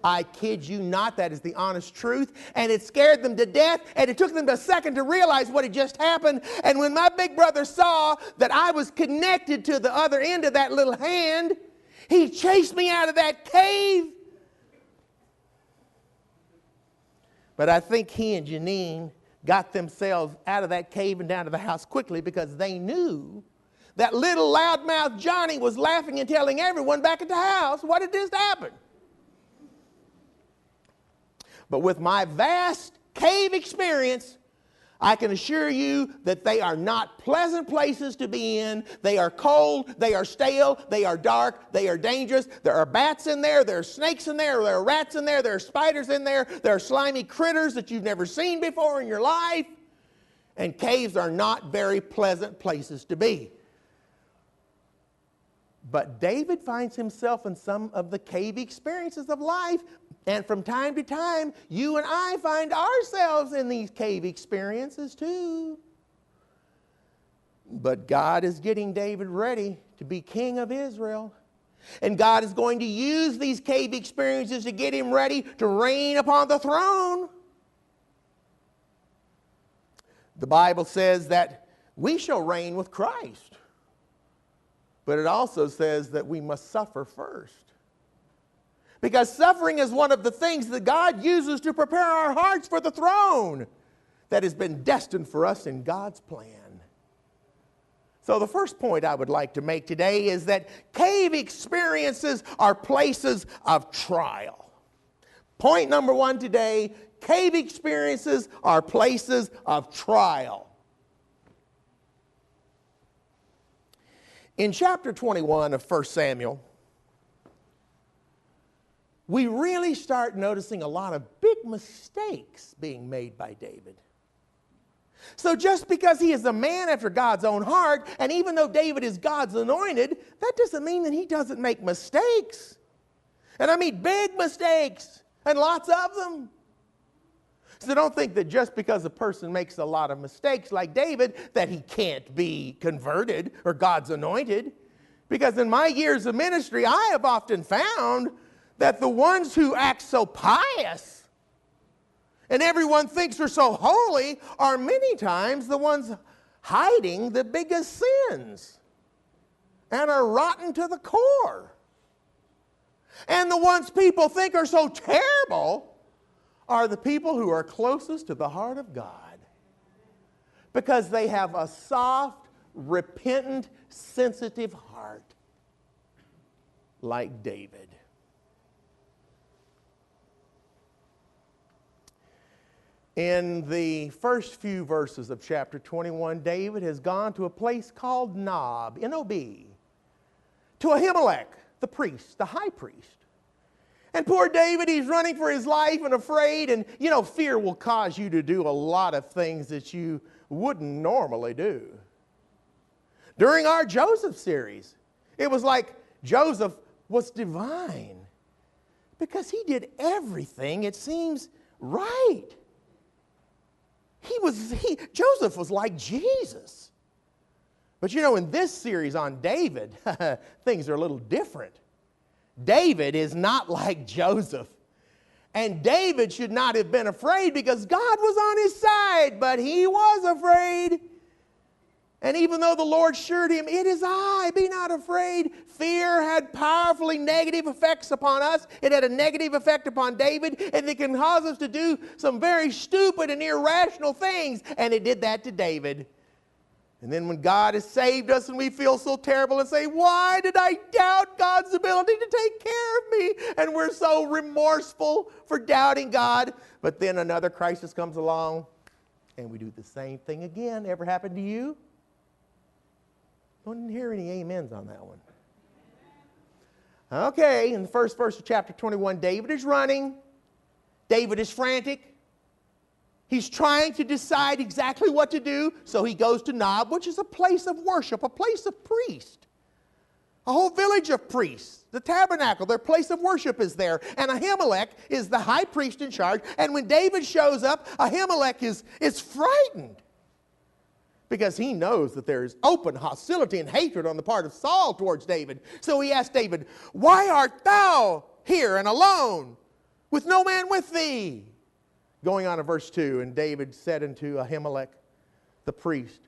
I kid you not, that is the honest truth. And it scared them to death, and it took them a second to realize what had just happened. And when my big brother saw that I was connected to the other end of that little hand, he chased me out of that cave. But I think he and Janine got themselves out of that cave and down to the house quickly, because they knew that little loudmouth Johnny was laughing and telling everyone back at the house what had just happened. But with my vast cave experience, I can assure you that they are not pleasant places to be in. They are cold, they are stale, they are dark, they are dangerous. There are bats in there, there are snakes in there, there are rats in there, there are spiders in there, there are slimy critters that you've never seen before in your life. And caves are not very pleasant places to be. But David finds himself in some of the cave experiences of life. And from time to time, you and I find ourselves in these cave experiences too. But God is getting David ready to be king of Israel. And God is going to use these cave experiences to get him ready to reign upon the throne. The Bible says that we shall reign with Christ. But it also says that we must suffer first. Because suffering is one of the things that God uses to prepare our hearts for the throne that has been destined for us in God's plan. So the first point I would like to make today is that cave experiences are places of trial. Point number one today, cave experiences are places of trial. In chapter 21 of 1 Samuel, we really start noticing a lot of big mistakes being made by David. So just because he is a man after God's own heart, and even though David is God's anointed, that doesn't mean that he doesn't make mistakes. And I mean big mistakes, and lots of them. So don't think that just because a person makes a lot of mistakes like David, that he can't be converted or God's anointed. Because in my years of ministry, I have often found that the ones who act so pious and everyone thinks are so holy are many times the ones hiding the biggest sins and are rotten to the core. And the ones people think are so terrible are the people who are closest to the heart of God, because they have a soft, repentant, sensitive heart like David. In the first few verses of chapter 21, David has gone to a place called Nob, N-O-B, to Ahimelech, the priest, the high priest. And poor David, he's running for his life and afraid. And, you know, fear will cause you to do a lot of things that you wouldn't normally do. During our Joseph series, it was like Joseph was divine because he did everything, it seems, right. Joseph was like Jesus. But you know, in this series on David, things are a little different. David is not like Joseph. And David should not have been afraid because God was on his side, but he was afraid. And even though the Lord assured him, "It is I, be not afraid," fear had powerfully negative effects upon us. It had a negative effect upon David, and it can cause us to do some very stupid and irrational things. And it did that to David. And then when God has saved us and we feel so terrible and say, "Why did I doubt God's ability to take care of me?" And we're so remorseful for doubting God. But then another crisis comes along and we do the same thing again. Ever happened to you? I didn't hear any amens on that one. Okay, in the first verse of chapter 21, David is running. David is frantic. He's trying to decide exactly what to do, so he goes to Nob, which is a place of worship, a place of priests. A whole village of priests. The tabernacle, their place of worship is there. And Ahimelech is the high priest in charge. And when David shows up, Ahimelech is frightened, because he knows that there is open hostility and hatred on the part of Saul towards David. So he asked David, "Why art thou here and alone? with no man with thee. Going on to verse 2, and David said unto Ahimelech the priest,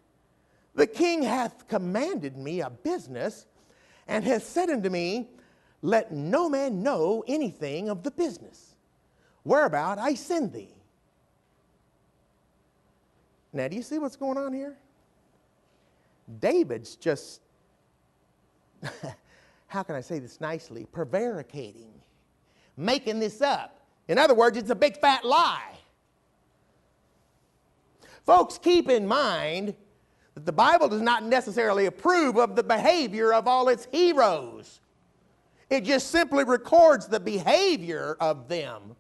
the king hath commanded me a business, and hath said unto me, let no man know anything of the business, whereabout I send thee. Now, do you see what's going on here? David's just, how can I say this nicely, prevaricating, making this up. In other words, it's a big fat lie. Folks, keep in mind that the Bible does not necessarily approve of the behavior of all its heroes. It just simply records the behavior of them.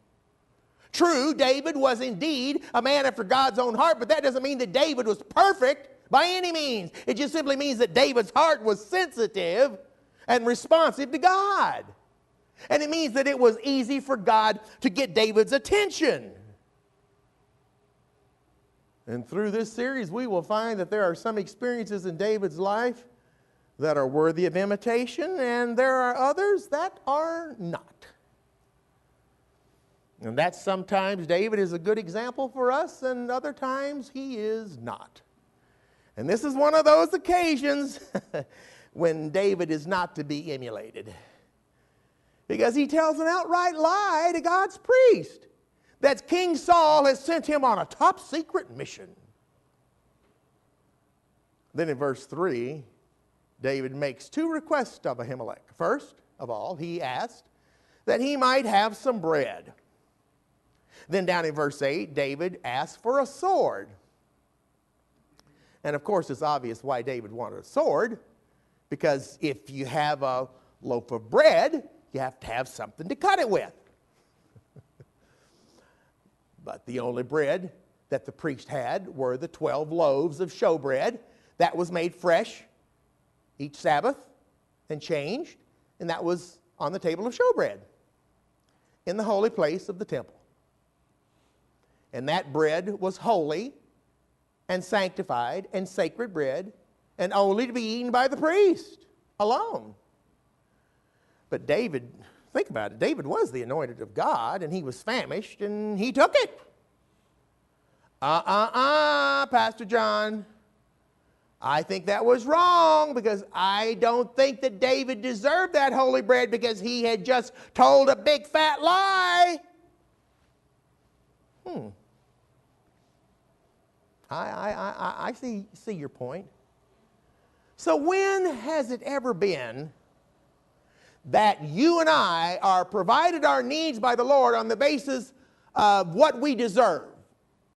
True, David was indeed a man after God's own heart, but that doesn't mean that David was perfect by any means. It just simply means that David's heart was sensitive and responsive to God. And it means that it was easy for God to get David's attention. And through this series, we will find that there are some experiences in David's life that are worthy of imitation, and there are others that are not. And that sometimes David is a good example for us, and other times he is not. And this is one of those occasions when David is not to be emulated, because he tells an outright lie to God's priest that King Saul has sent him on a top secret mission. Then in verse 3, David makes two requests of Ahimelech. First of all, he asked that he might have some bread. Then down in verse 8, David asked for a sword. And of course, it's obvious why David wanted a sword, because if you have a loaf of bread, you have to have something to cut it with. But the only bread that the priest had were the 12 loaves of showbread that was made fresh each Sabbath and changed, and that was on the table of showbread in the holy place of the temple. And that bread was holy and sanctified and sacred bread, and only to be eaten by the priest alone. But David, think about it, David was the anointed of God, and he was famished, and he took it. Pastor John, I think that was wrong, because I don't think that David deserved that holy bread because he had just told a big fat lie. I see your point. So when has it ever been that you and I are provided our needs by the Lord on the basis of what we deserve?